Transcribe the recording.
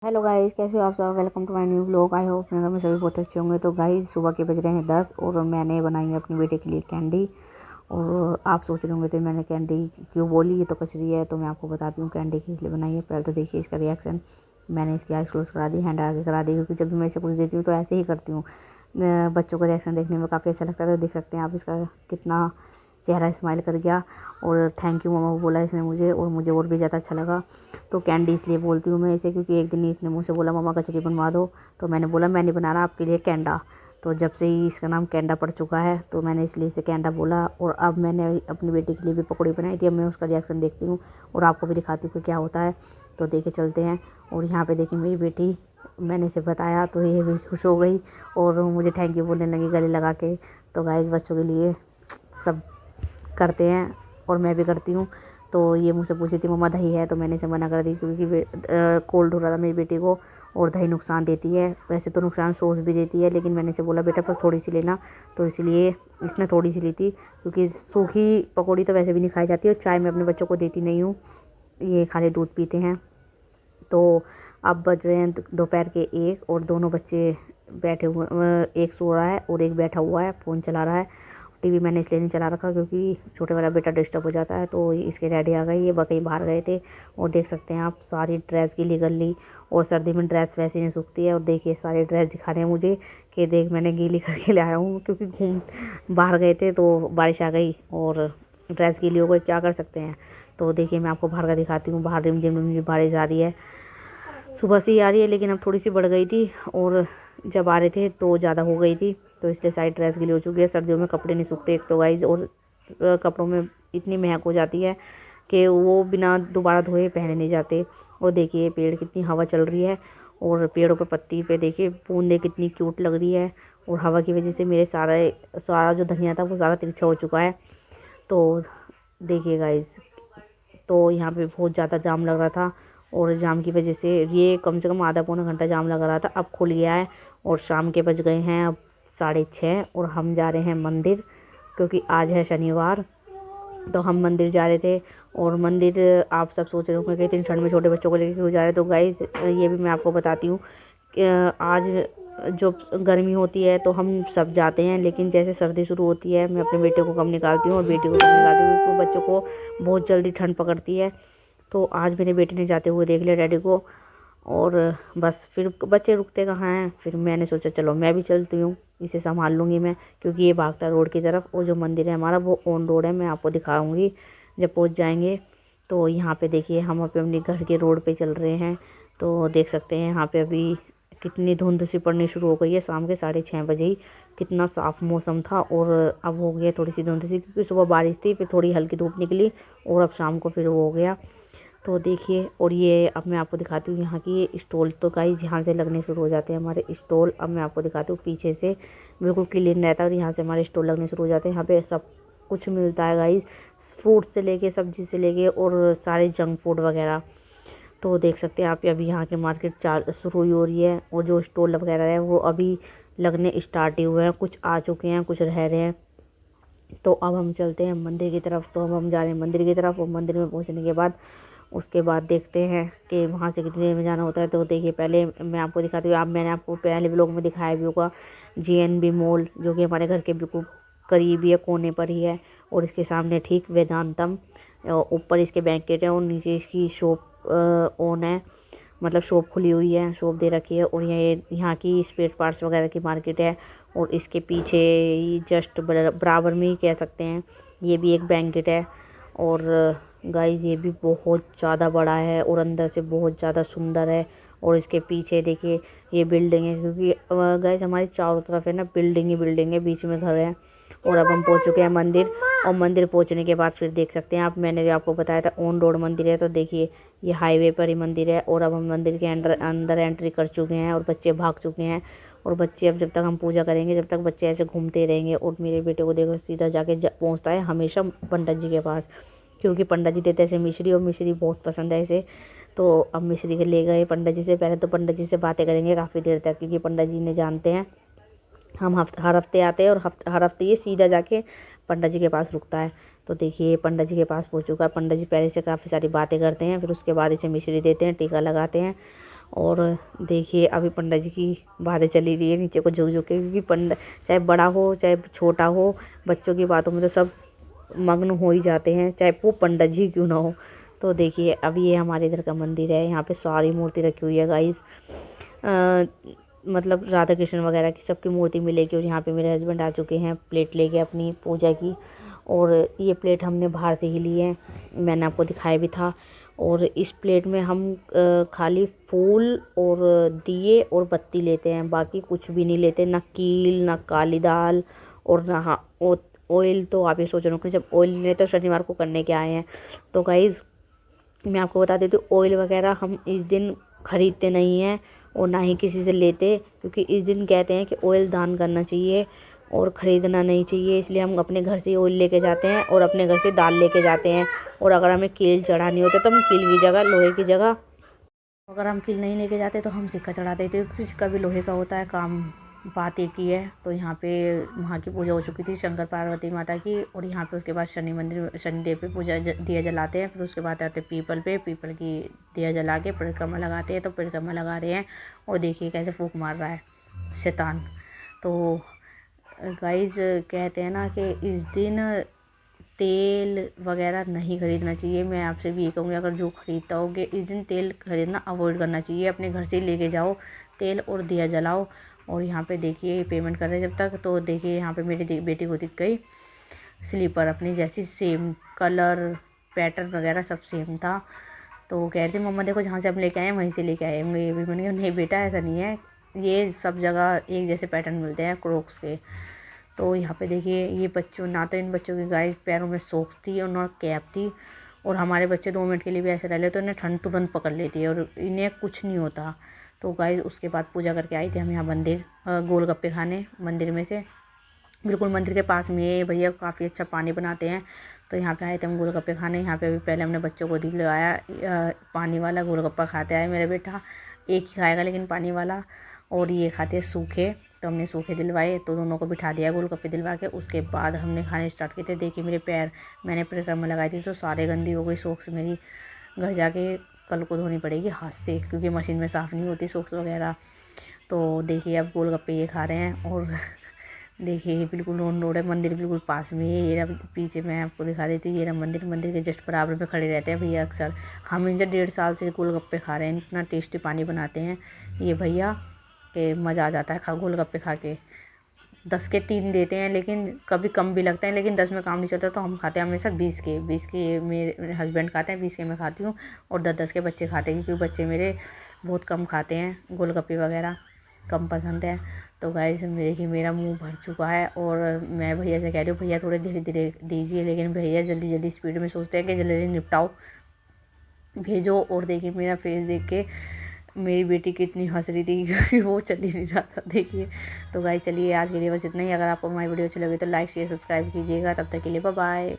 Hello guys, कैसे हो आप सब। Welcome to my new vlog. I hope मेरे घर में सभी बहुत अच्छे होंगे। तो गाइस, सुबह के बज रहे हैं 10 और मैंने बनाई है अपने बेटे के लिए कैंडी। और आप सोच रहे होंगे तो मैंने कैंडी क्यों बोली, ये तो कचरी है। तो मैं आपको बताती हूँ कैंडी किस लिए बनाई है। पहले तो देखिए इसका रिएक्शन। मैंने इसकी आइज क्लोज करा दी, हैंड आगे करा दी, क्योंकि जब भी मैं इसे कुछ देती हूँ तो ऐसे ही करती हूँ। बच्चों का रिएक्शन देखने में काफ़ी अच्छा लगता है। तो देख सकते हैं आप इसका कितना चेहरा स्माइल कर गया। और थैंक यू मम्मा को बोला इसने मुझे, और मुझे और भी ज़्यादा अच्छा लगा। तो कैंडी इसलिए बोलती हूँ मैं इसे, क्योंकि एक दिन इसने मुझसे बोला मम्मा कचरी बनवा दो। तो मैंने बोला मैं नहीं बना रहा, आपके लिए कैंडा। तो जब से ही इसका नाम कैंडा पड़ चुका है तो मैंने इसलिए इसे कैंडा बोला। और अब मैंने अपनी बेटी के लिए भी पकौड़ी बनाई थी। अब मैं उसका रिएक्शन देखती हूँ और आपको भी दिखाती हूँ कि क्या होता है। तो देखे चलते हैं। और यहाँ पे देखिए मेरी बेटी, मैंने इसे बताया तो ये भी खुश हो गई और मुझे थैंक यू बोलने लगी गले लगा के। तो गाइस, बच्चों के लिए सब करते हैं और मैं भी करती हूँ। तो ये मुझसे पूछी थी मम्मा दही है, तो मैंने इसे मना कर दी, क्योंकि कोल्ड हो रहा था मेरी बेटी को और दही नुकसान देती है। वैसे तो नुकसान सॉस भी देती है, लेकिन मैंने इसे बोला बेटा बस थोड़ी सी लेना। तो इसलिए इसने थोड़ी सी ली थी, क्योंकि सूखी पकौड़ी तो वैसे भी नहीं खाई जाती और चाय मैं अपने बच्चों को देती नहीं हूँ, ये खाली दूध पीते हैं। तो अब बज रहे हैं दोपहर के 1 और दोनों बच्चे बैठे हुए, एक सो रहा है और एक बैठा हुआ है फ़ोन चला रहा है। टीवी मैंने इसलिए नहीं चला रखा क्योंकि छोटे वाला बेटा डिस्टर्ब हो जाता है। तो इसके डैडी आ गए, ये कहीं बाहर गए थे। और देख सकते हैं आप सारी ड्रेस गीली कर ली, और सर्दी में ड्रेस वैसे नहीं सूखती है। और देखिए सारी ड्रेस दिखा रहे हैं मुझे कि देख मैंने गीली करके ले आया हूँ, क्योंकि घूम बाहर गए थे तो बारिश आ गई और ड्रेस गीली हो गई, क्या कर सकते हैं। तो देखिए मैं आपको बाहर का दिखाती हूँ। बाहर रिमझिम बारिश आ रही है, सुबह से ही आ रही है, लेकिन अब थोड़ी सी बढ़ गई थी और जब आ रहे थे तो ज़्यादा हो गई थी। तो इसलिए सारी ड्रेस गीली हो चुकी है। सर्दियों में कपड़े नहीं सूखते एक तो गाइज, और कपड़ों में इतनी महक हो जाती है कि वो बिना दोबारा धोए पहने नहीं जाते। और देखिए पेड़ कितनी हवा चल रही है, और पेड़ों पर पत्ती पे देखिए बूंदे कितनी क्यूट लग रही है। और हवा की वजह से मेरे सारा जो धनिया था वो ज़्यादा तिरछा हो चुका है। तो देखिए गाइज, तो यहाँ पे बहुत ज़्यादा जाम लग रहा था, और जाम की वजह से ये कम से कम आधा पौना घंटा जाम लग रहा था। अब खुल गया है और शाम के बज गए हैं अब 6:30 और हम जा रहे हैं मंदिर, क्योंकि आज है शनिवार। तो हम मंदिर जा रहे थे। और मंदिर आप सब सोच रहे होंगे कि इतनी ठंड में छोटे बच्चों को लेकर क्यों जा रहे हैं। तो गाइस, ये भी मैं आपको बताती हूँ कि आज जो गर्मी होती है तो हम सब जाते हैं, लेकिन जैसे सर्दी शुरू होती है मैं अपने बेटे को कम निकालती हूँ और बेटी को कम निकालती हूँ, क्योंकि बच्चों को बहुत जल्दी ठंड पकड़ती है। तो आज मेरे बेटे ने जाते हुए देख लिया डैडी को, और बस फिर बच्चे रुकते कहाँ हैं। फिर मैंने सोचा चलो मैं भी चलती हूँ, इसे संभाल लूँगी मैं, क्योंकि ये भागता है रोड की तरफ। और जो मंदिर है हमारा वो ऑन रोड है, मैं आपको दिखाऊंगी जब पहुँच जाएंगे। तो यहाँ पे देखिए हम अपने घर के रोड पे चल रहे हैं। तो देख सकते हैं यहाँ पे अभी कितनी धुंध सी पड़नी शुरू हो गई है, शाम के 6:30 बजे ही। कितना साफ मौसम था और अब हो गया थोड़ी सी धुंध सी, क्योंकि सुबह बारिश थी, फिर थोड़ी हल्की धूप निकली और अब शाम को फिर वो हो गया। तो देखिए, और ये अब मैं आपको दिखाती हूँ यहाँ की स्टॉल। तो गाइस यहाँ से लगने शुरू हो जाते हैं हमारे स्टॉल। अब मैं आपको दिखाती हूँ, पीछे से बिल्कुल क्लीन रहता है और यहाँ से हमारे स्टॉल लगने शुरू हो जाते हैं। यहाँ पे सब कुछ मिलता है गाइस, फ्रूट से लेके सब्जी से लेके और सारे जंक फूड वगैरह। तो देख सकते हैं आप अभी यहाँ की मार्केट चाल शुरू ही हो रही है, और जो स्टॉल वगैरह है वो अभी लगने स्टार्ट ही हुए हैं, कुछ आ चुके हैं कुछ रह रहे हैं। तो अब हम चलते हैं मंदिर की तरफ। तो अब हम जा रहे हैं मंदिर की तरफ, और मंदिर में पहुँचने के बाद उसके बाद देखते हैं कि वहाँ से कितनी देर में जाना होता है। तो देखिए पहले मैं आपको दिखाती हूँ, आप मैंने आपको पहले व्लॉग में दिखाया भी होगा, JNB मॉल, जो कि हमारे घर के बिल्कुल करीब ही है, कोने पर ही है। और इसके सामने ठीक वेदांतम, ऊपर इसके बैंकेट है और नीचे इसकी शॉप ओन है, मतलब शॉप खुली हुई है, शॉप दे रखी है। और ये यहाँ की स्पेयर पार्ट्स वगैरह की मार्केट है। और इसके पीछे ही जस्ट बराबर में ही कह सकते हैं ये भी एक बैंकेट है। और गाइस ये भी बहुत ज़्यादा बड़ा है और अंदर से बहुत ज़्यादा सुंदर है। और इसके पीछे देखिए ये बिल्डिंग है, क्योंकि गाइस हमारी चारों तरफ है ना बिल्डिंग ही बिल्डिंग है, बीच में घर है। और अब हम पहुंच चुके हैं मंदिर, और मंदिर पहुंचने के बाद फिर देख सकते हैं आप, मैंने जो आपको बताया था ऑन रोड मंदिर है। तो देखिए ये हाईवे पर ही मंदिर है, और अब हम मंदिर के अंदर एंट्री कर चुके हैं और बच्चे भाग चुके हैं। और बच्चे अब जब तक हम पूजा करेंगे जब तक बच्चे ऐसे घूमते रहेंगे। और मेरे बेटे को देखो सीधा जाके पहुंचता है हमेशा पंडित जी के पास, क्योंकि पंडित जी देते ऐसे मिश्री, और मिश्री बहुत पसंद है इसे। तो अब मिश्री के ले गए पंडित जी से। पहले तो पंडित जी से बातें करेंगे काफ़ी देर तक, क्योंकि पंडित जी ने जानते हैं हम हर हफ्ते आते हैं, और हर हफ्ते ये सीधा जाके पंडित जी के पास रुकता है। तो देखिए पंडित जी के पास पहुंच चुका है। पंडित जी पहले से काफ़ी सारी बातें करते हैं, फिर उसके बाद इसे मिश्री देते हैं, टीका लगाते हैं। और देखिए अभी पंडित जी की बातें चली रही है नीचे को झुक झुक के, क्योंकि पंडित चाहे बड़ा हो चाहे छोटा हो, बच्चों की बातों में तो सब मग्न हो ही जाते हैं, चाहे वो पंडित जी क्यों ना हो। तो देखिए अब ये हमारे इधर का मंदिर है, यहाँ पे सारी मूर्ति रखी हुई है गाइस। मतलब राधा कृष्ण वगैरह की सबकी मूर्ति मिलेगी। और यहाँ पे मेरे हस्बैंड आ चुके हैं प्लेट लेके अपनी पूजा की, और ये प्लेट हमने बाहर से ही ली है, मैंने आपको दिखाया भी था। और इस प्लेट में हम खाली फूल और दिए और बत्ती लेते हैं, बाकी कुछ भी नहीं लेते, ना कील ना काली दाल और ना ऑयल। तो आप ये सोच रहे हो कि जब ऑयल ले तो शनिवार को करने के आए हैं। तो गाइज़ मैं आपको बता देती हूँ, ऑयल वगैरह हम इस दिन खरीदते नहीं हैं और ना ही किसी से लेते, क्योंकि इस दिन कहते हैं कि ऑयल दान करना चाहिए और ख़रीदना नहीं चाहिए। इसलिए हम अपने घर से ऑयल लेके जाते हैं और अपने घर से दाल लेके जाते हैं। और अगर हमें कील चढ़ानी होती है तो हम कील की जगह लोहे की जगह, अगर हम कील नहीं लेके जाते तो हम सिक्का चढ़ा देते, क्योंकि सिक्का भी लोहे का होता है। काम बात एक ही है। तो यहाँ पे वहाँ की पूजा हो चुकी थी शंकर पार्वती माता की, और यहाँ पे उसके बाद शनि मंदिर शनिदेव पे पूजा दिया जलाते हैं। फिर उसके बाद आते हैं पीपल पे, पीपल की दिया जला के परिक्रमा लगाते हैं। तो परिक्रमा लगा रहे हैं और देखिए कैसे फूंक मार रहा है शैतान। तो गाइज कहते हैं ना कि इस दिन तेल वगैरह नहीं खरीदना चाहिए। मैं आपसे भी ये कहूँगी, अगर जो खरीदता होगे इस दिन तेल खरीदना अवॉइड करना चाहिए, अपने घर से लेके जाओ तेल और दिया जलाओ। और यहाँ पे देखिए पेमेंट कर रहे हैं जब तक। तो देखिए यहाँ पे मेरी बेटी को दिख गई स्लीपर अपनी जैसी, सेम कलर पैटर्न वगैरह सब सेम था। तो वो कह रही थी मम्मा देखो जहाँ से हम लेके आए हैं वहीं से लेके आए होंगे। ये भी मैंने कहा नहीं बेटा ऐसा नहीं है, ये सब जगह एक जैसे पैटर्न मिलते हैं क्रोक्स के। तो यहाँ पे देखिए ये बच्चों, ना तो इन बच्चों की गाइस पैरों में सॉक्स थी और ना कैप थी। और हमारे बच्चे 2 मिनट के लिए भी ऐसे रह ले तो इन्हें ठंड तुरंत पकड़ लेती है और इन्हें कुछ नहीं होता। तो गाइस उसके बाद पूजा करके आई थी हम यहाँ मंदिर गोलगप्पे खाने मंदिर में से, बिल्कुल मंदिर के पास में ये भैया काफ़ी अच्छा पानी बनाते हैं। तो यहाँ पे आए थे हम गोलगप्पे खाने। यहाँ पे अभी पहले हमने बच्चों को दिलवाया पानी वाला गोलगप्पा, खाते आए मेरा बेटा, एक ही खाएगा लेकिन पानी वाला, और ये खाते हैं सूखे। तो हमने सूखे दिलवाए, तो दोनों को बिठा दिया गोलगप्पे दिलवा के। उसके बाद हमने खाने स्टार्ट किए थे। देखिए मेरे पैर, मैंने परिक्रमा लगाई थी तो सारे गंदी हो गई सॉक्स मेरी, घर जाके कल को धोनी पड़ेगी हाथ से, क्योंकि मशीन में साफ़ नहीं होती सॉक्स वगैरह। तो देखिए अब गोलगप्पे ये खा रहे हैं। और देखिए ये बिल्कुल ऑन रोड है, मंदिर बिल्कुल पास में है। ये रहा पीछे मैं आपको दिखा देती हूँ, ये रहा मंदिर, मंदिर के जस्ट बराबर में खड़े रहते हैं भैया अक्सर। हम इनसे 1.5 साल से गोलगप्पे खा रहे हैं, इतना टेस्टी पानी बनाते हैं ये भैया कि मज़ा आ जाता है खा गोलगप्पे खा के। 10 के 3 देते हैं, लेकिन कभी कम भी लगते हैं, लेकिन 10 में काम नहीं चलता तो हम खाते हैं हमेशा 20 के मेरे हस्बैंड खाते हैं, 20 के मैं खाती हूँ, और 10-10 के बच्चे खाते हैं, क्योंकि बच्चे मेरे बहुत कम खाते हैं गोलगप्पे वगैरह, कम पसंद है। तो गाइस देखिए मेरा मुंह भर चुका है और मैं भैया से कह रही हूँ भैया थोड़े धीरे धीरे दीजिए, लेकिन भैया जल्दी जल्दी स्पीड में सोचते हैं कि जल्दी जल्दी निपटाओ भेजो। और देखिए मेरा फेस देख के मेरी बेटी कितनी हंस रही थी क्योंकि वो चल ही नहीं रहा था देखिए। तो गाइस चलिए आज के लिए बस इतना ही। अगर आपको हमारी वीडियो अच्छी लगी तो लाइक शेयर सब्सक्राइब कीजिएगा। तब तक के लिए बाय बाय।